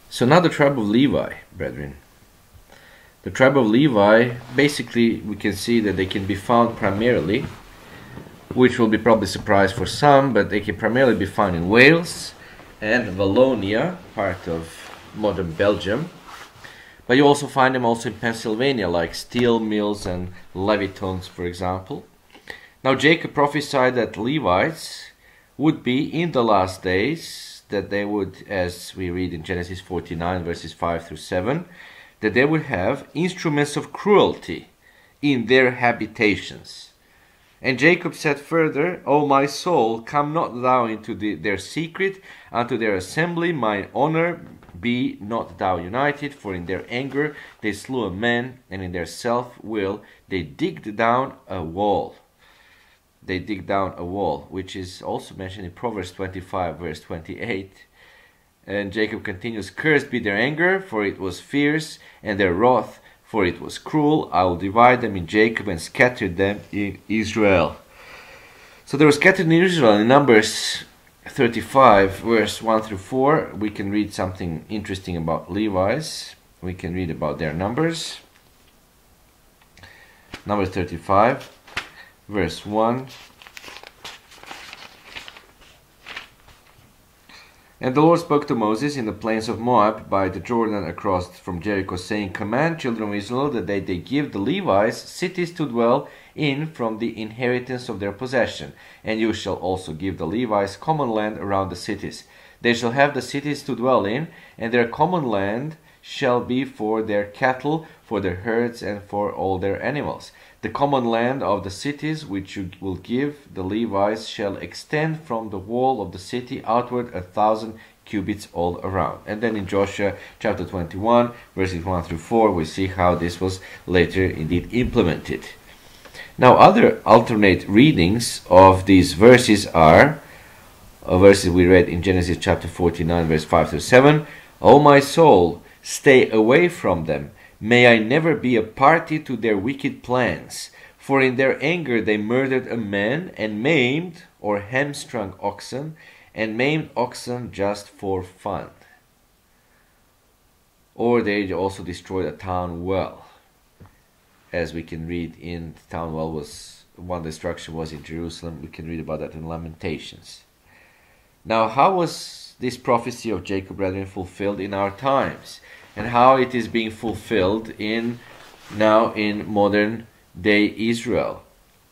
So now the tribe of Levi, brethren. The tribe of Levi, basically we can see that they can be found primarily, which will be probably a surprise for some, but they can primarily be found in Wales and Wallonia, part of modern Belgium. But you also find them also in Pennsylvania, like steel mills and Levitons, for example. Now Jacob prophesied that Levites would be in the last days, that they would, as we read in Genesis 49, verses 5 through 7, that they would have instruments of cruelty in their habitations. And Jacob said further, O my soul, come not thou into their secret, unto their assembly, mine honor be not thou united, for in their anger they slew a man, and in their self-will they digged down a wall. They dig down a wall, which is also mentioned in Proverbs 25, verse 28. And Jacob continues, Cursed be their anger, for it was fierce, and their wrath, for it was cruel. I will divide them in Jacob and scatter them in Israel. So they were scattered in Israel. In Numbers 35, verse 1 through 4, we can read something interesting about Levites. We can read about their numbers. Numbers 35, verse 1. And the Lord spoke to Moses in the plains of Moab by the Jordan across from Jericho, saying, Command children of Israel that they give the Levites cities to dwell in from the inheritance of their possession. And you shall also give the Levites common land around the cities. They shall have the cities to dwell in, and their common land shall be for their cattle, for their herds, and for all their animals. The common land of the cities which you will give the Levites shall extend from the wall of the city outward 1,000 cubits all around. And then in Joshua chapter 21, verses 1 through 4, we see how this was later indeed implemented. Now other alternate readings of these verses are verses we read in Genesis chapter 49, verse 5 through 7. O my soul, stay away from them. May I never be a party to their wicked plans. For in their anger they murdered a man, and maimed or hamstrung oxen, and maimed oxen just for fun. Or they also destroyed a town well. As we can read in the town well was, one destruction was in Jerusalem. We can read about that in Lamentations. Now how was this prophecy of Jacob, brethren, fulfilled in our times? And how it is being fulfilled now in modern day Israel.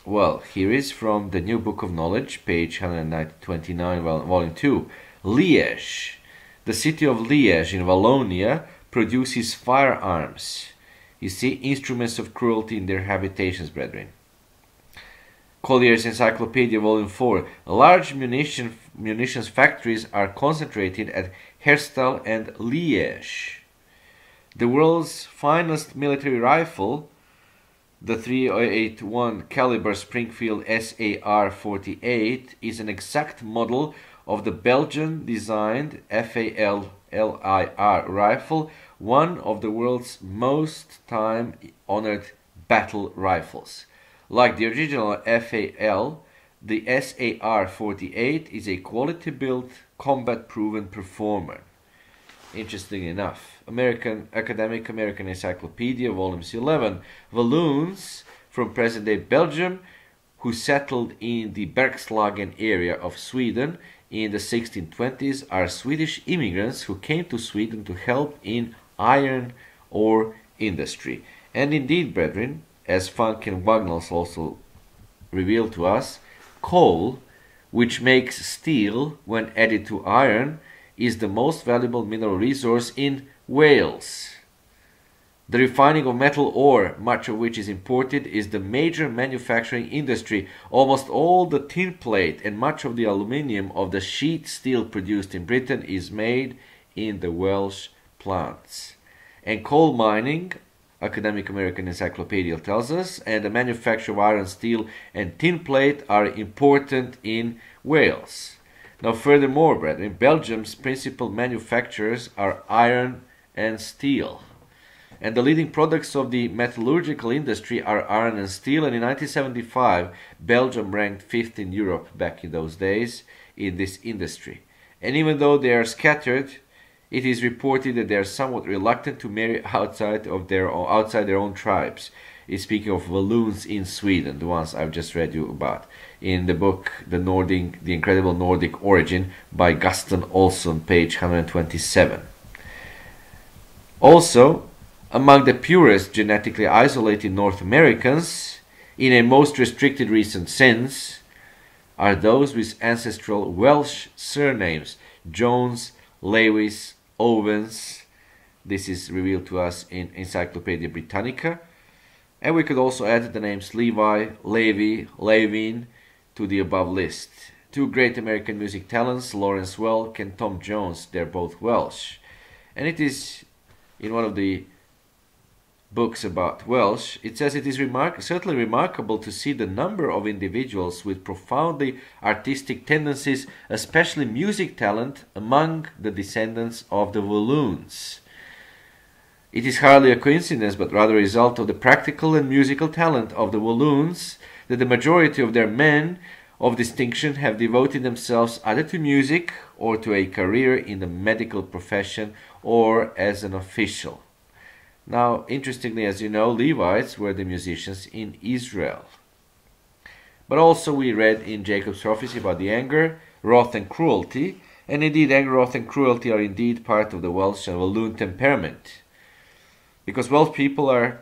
Well, here is from the New Book of Knowledge, page 129, volume 2. Liège, the city of Liège in Wallonia, produces firearms. You see, instruments of cruelty in their habitations, brethren. Collier's Encyclopedia, volume 4. Large munitions factories are concentrated at Herstal and Liège. The world's finest military rifle, the .381 caliber Springfield SAR-48, is an exact model of the Belgian-designed FAL-LIR rifle, one of the world's most time-honored battle rifles. Like the original FAL, the SAR-48 is a quality-built, combat-proven performer. Interesting enough. Academic American Encyclopedia, volumes 11. Walloons from present-day Belgium, who settled in the Bergslagen area of Sweden in the 1620s, are Swedish immigrants who came to Sweden to help in iron ore industry. And indeed, brethren, as Funk and Wagnalls also revealed to us, coal, which makes steel when added to iron, is the most valuable mineral resource in Wales. The refining of metal ore, much of which is imported, is the major manufacturing industry. Almost all the tin plate and much of the aluminium of the sheet steel produced in Britain is made in the Welsh plants. And coal mining, Academic American Encyclopedia tells us, and the manufacture of iron, steel, and tin plate are important in Wales. Now furthermore, brethren, Belgium's principal manufacturers are iron and steel. And the leading products of the metallurgical industry are iron and steel. And in 1975, Belgium ranked 5th in Europe back in those days in this industry. And even though they are scattered it is reported that they are somewhat reluctant to marry outside their own tribes. It's speaking of Walloons in Sweden, the ones I've just read you about in the book The Incredible Nordic Origin by Gaston Olsson, page 127. Also, among the purest genetically isolated North Americans, in a most restricted recent sense, are those with ancestral Welsh surnames: Jones, Lewis, Owens. This is revealed to us in Encyclopedia Britannica. And we could also add the names Levi, Levi, Levin to the above list. Two great American music talents, Lawrence Welk and Tom Jones, they're both Welsh. And it is in one of the books about Welsh, it says it is certainly remarkable to see the number of individuals with profoundly artistic tendencies, especially music talent, among the descendants of the Walloons. It is hardly a coincidence, but rather a result of the practical and musical talent of the Walloons, that the majority of their men of distinction have devoted themselves either to music or to a career in the medical profession or as an official. Now, interestingly, as you know, Levites were the musicians in Israel. But also we read in Jacob's prophecy about the anger, wrath and cruelty, and indeed anger, wrath and cruelty are indeed part of the Welsh and Walloon temperament. Because Welsh people are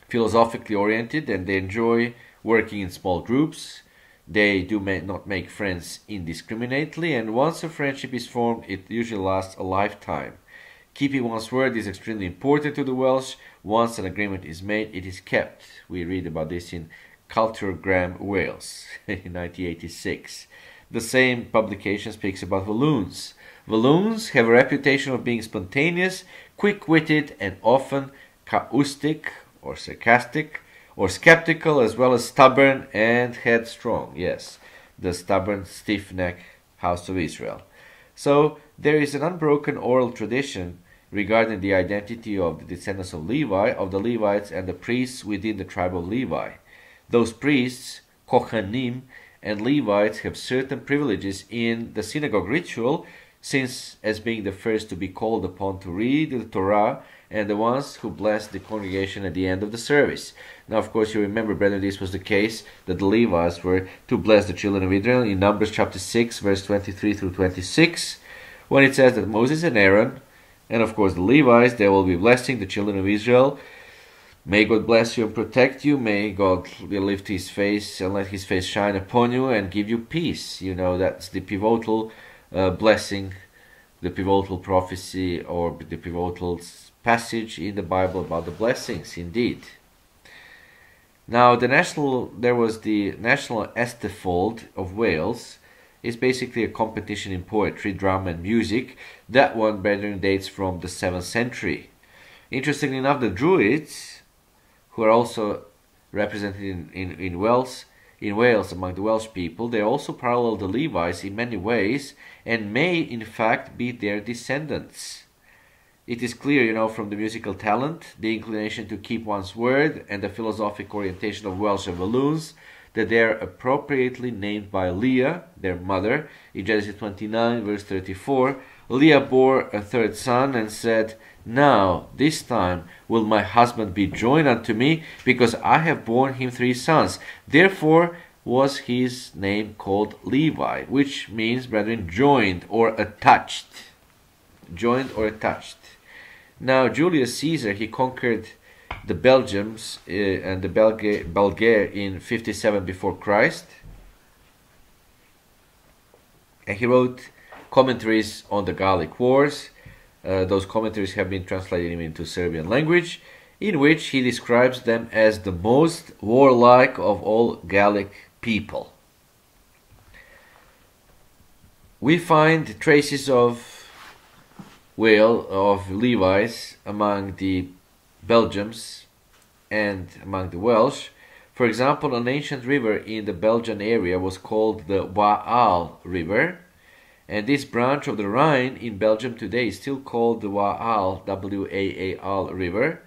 philosophically oriented and they enjoy working in small groups. They do not make friends indiscriminately, and once a friendship is formed, it usually lasts a lifetime. Keeping one's word is extremely important to the Welsh. Once an agreement is made, it is kept. We read about this in Culturegram Wales in 1986. The same publication speaks about Walloons. Walloons have a reputation of being spontaneous, quick-witted, and often caustic or sarcastic or skeptical, as well as stubborn and headstrong. Yes, the stubborn, stiff-necked house of Israel. So there is an unbroken oral tradition regarding the identity of the descendants of Levi, of the Levites and the priests within the tribe of Levi. Those priests, Kohanim, and Levites have certain privileges in the synagogue ritual, since as being the first to be called upon to read the Torah and the ones who bless the congregation at the end of the service. Now, of course, you remember, brethren, this was the case that the Levites were to bless the children of Israel in Numbers chapter 6, verse 23 through 26, when it says that Moses and Aaron, and of course the Levites, they will be blessing the children of Israel. May God bless you and protect you. May God lift his face and let his face shine upon you and give you peace. You know, that's the pivotal blessing, the pivotal prophecy, or the pivotal passage in the Bible about the blessings, indeed. Now, there was the National Eisteddfod of Wales. It's basically a competition in poetry, drama, and music. That one, brethren, dates from the 7th century. Interestingly enough, the Druids, who are also represented in Wales among the Welsh people, they also parallel the Levites in many ways and may in fact be their descendants. It is clear, you know, from the musical talent, the inclination to keep one's word, and the philosophic orientation of Welsh and Walloons, that they are appropriately named by Leah, their mother. In Genesis 29, verse 34, Leah bore a third son and said, "Now, this time will my husband be joined unto me, because I have borne him 3 sons. Therefore was his name called Levi," which means, brethren, joined or attached. Joined or attached. Now, Julius Caesar, he conquered the Belgians and the Bulgaria in 57 before Christ. And he wrote commentaries on the Gallic Wars. Those commentaries have been translated into Serbian language, in which he describes them as the most warlike of all Gallic people. We find traces of Levites among the Belgians and among the Welsh. For example, an ancient river in the Belgian area was called the Waal River, and this branch of the Rhine in Belgium today is still called the Waal, W-A-A-L River.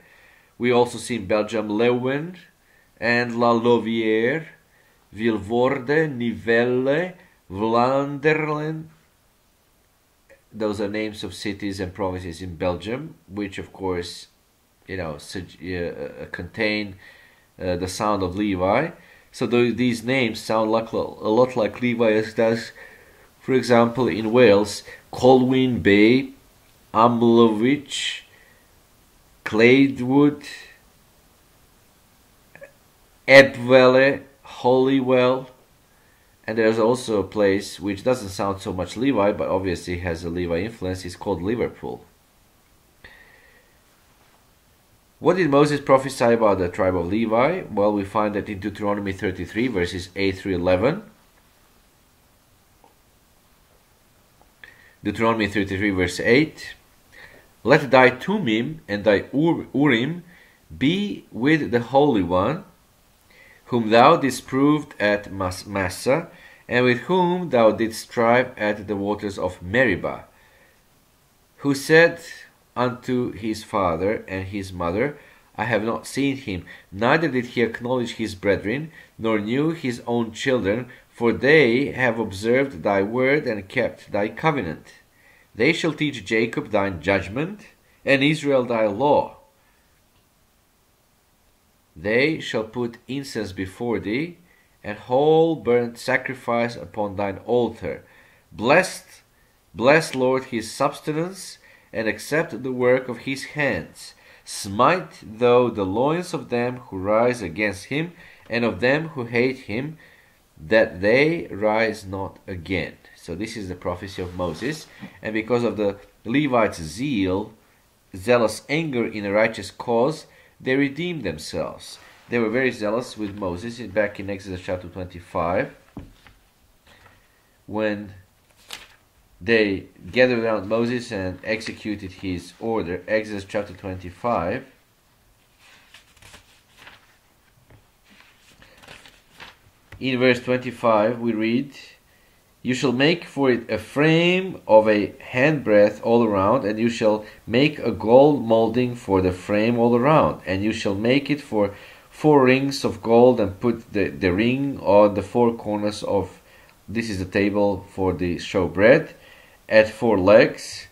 We also see in Belgium Leeuwen and La Louvière, Vilvoorde, Nivelle, Vlaanderen, those are names of cities and provinces in Belgium, which of course, contain the sound of Levi. So these names sound like, a lot like Levi as does, for example, in Wales, Colwyn Bay, Amlowich, Cladewood, Ebwelle, Holywell, and there's also a place which doesn't sound so much Levi, but obviously has a Levi influence. It's called Liverpool. What did Moses prophesy about the tribe of Levi? Well, we find that in Deuteronomy 33, verses 8 through 11. Deuteronomy 33, verse 8. Let thy Tumim and thy Urim be with the Holy One, whom thou didst prove at Massa, and with whom thou didst strive at the waters of Meribah, who said unto his father and his mother, I have not seen him, neither did he acknowledge his brethren, nor knew his own children, for they have observed thy word and kept thy covenant. They shall teach Jacob thine judgment, and Israel thy law. They shall put incense before thee, and whole burnt sacrifice upon thine altar. Bless, Lord, his substance, and accept the work of his hands. Smite thou the loins of them who rise against him, and of them who hate him, that they rise not again. So this is the prophecy of Moses, and because of the Levites' zealous anger in a righteous cause, they redeemed themselves. They were very zealous with Moses back in Exodus chapter 25, when they gathered around Moses and executed his order. Exodus chapter 25. In verse 25 we read, You shall make for it a frame of a handbreadth all around, and you shall make a gold molding for the frame all around, and you shall make it for 4 rings of gold, and put the ring on the 4 corners of, this is the table for the showbread, at 4 legs.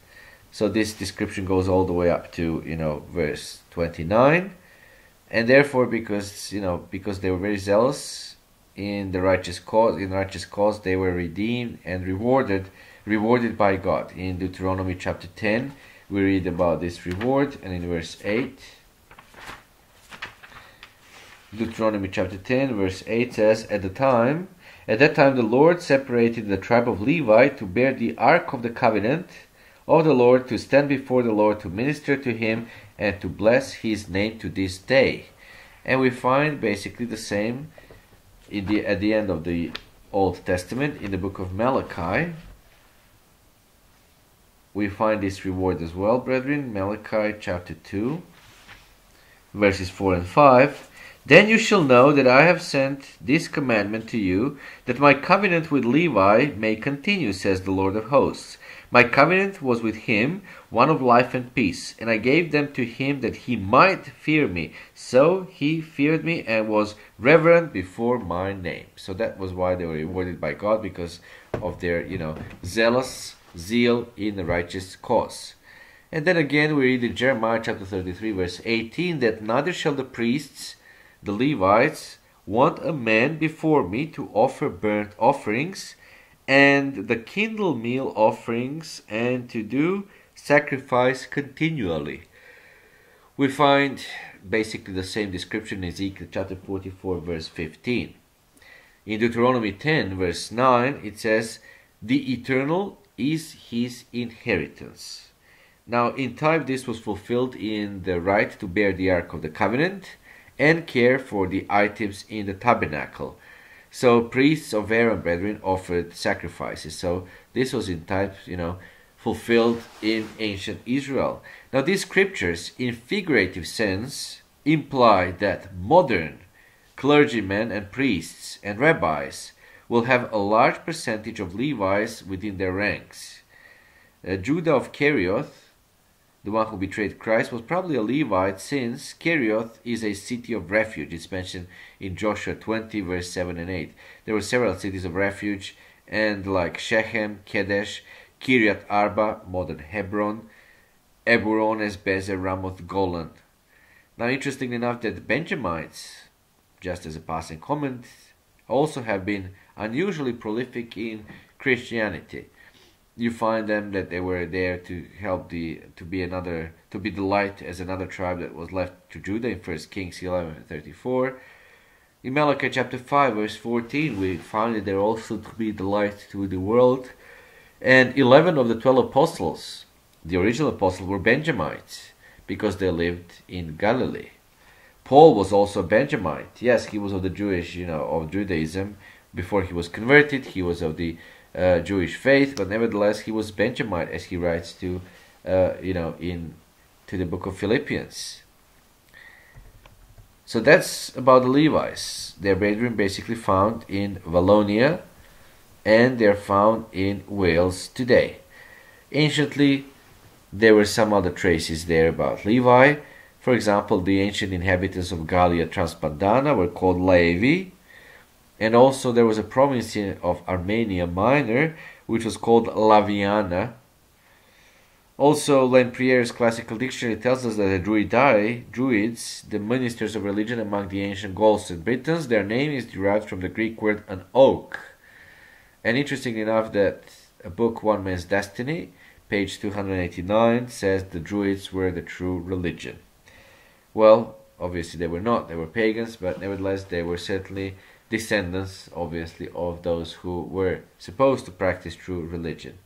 So this description goes all the way up to, verse 29. And therefore, because they were very zealous in the righteous cause, they were redeemed and rewarded by God. In Deuteronomy chapter 10, we read about this reward, and in verse 8, Deuteronomy chapter 10, verse 8 says, At that time the Lord separated the tribe of Levi to bear the ark of the covenant of the Lord, to stand before the Lord, to minister to him, and to bless his name to this day. And we find basically the same at the end of the Old Testament, in the book of Malachi. We find this reward as well, brethren. Malachi chapter 2, verses 4 and 5. Then you shall know that I have sent this commandment to you, that my covenant with Levi may continue, says the Lord of hosts. My covenant was with him, one of life and peace, and I gave them to him that he might fear me. So he feared me and was reverent before my name. So that was why they were rewarded by God, because of their, zealous zeal in the righteous cause. And then again we read in Jeremiah chapter 33, verse 18, that neither shall the priests, the Levites, want a man before me to offer burnt offerings and the kindle meal offerings, and to do sacrifice continually. We find basically the same description in Ezekiel chapter 44, verse 15. In Deuteronomy 10, verse 9, it says, The eternal is his inheritance. Now, in time, this was fulfilled in the right to bear the Ark of the Covenant and care for the items in the tabernacle. So priests of Aaron, brethren, offered sacrifices. So this was in type, fulfilled in ancient Israel. Now these scriptures, in figurative sense, imply that modern clergymen and priests and rabbis will have a large percentage of Levites within their ranks. Judah of Kerioth, the one who betrayed Christ, was probably a Levite, since Kerioth is a city of refuge. It's mentioned in Joshua 20, verse 7 and 8. There were several cities of refuge, and like Shechem, Kedesh, Kiryat Arba, modern Hebron, Eburones, Bezer, Ramoth, Golan. Now, interestingly enough, that the Benjamites, just as a passing comment, also have been unusually prolific in Christianity. You find them that they were there to help to be the light as another tribe that was left to Judah in 1 Kings 11:34. In Malachi chapter 5 verse 14, we find that they're also to be the light to the world. And 11 of the 12 apostles, the original apostles, were Benjamites because they lived in Galilee. Paul was also a Benjamite. Yes, he was of the of Judaism. Before he was converted, he was of the Jewish faith, but nevertheless he was Benjamite, as he writes to the book of Philippians. So that's about the Levites. Their brethren basically found in Wallonia, and they're found in Wales today. Anciently, there were some other traces there about Levi. For example, the ancient inhabitants of Gallia Transpadana were called Levi, and also there was a province of Armenia Minor which was called Laviana. Also, Lempriere's classical dictionary tells us that the Druids, the ministers of religion among the ancient Gauls and Britons, their name is derived from the Greek word an oak. And interestingly enough, that a book, One Man's Destiny, page 289, says the Druids were the true religion. Well, obviously they were not. They were pagans, but nevertheless they were certainly descendants, obviously, of those who were supposed to practice true religion.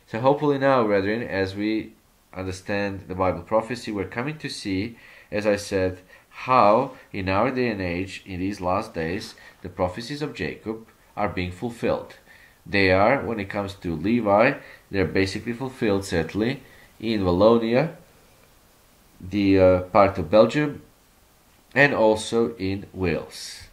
So hopefully now, brethren, as we understand the Bible prophecy, we're coming to see, as I said, how in our day and age, in these last days, the prophecies of Jacob are being fulfilled. They are, when it comes to Levi, they're basically fulfilled, certainly, in Wallonia, the part of Belgium, and also in Wales.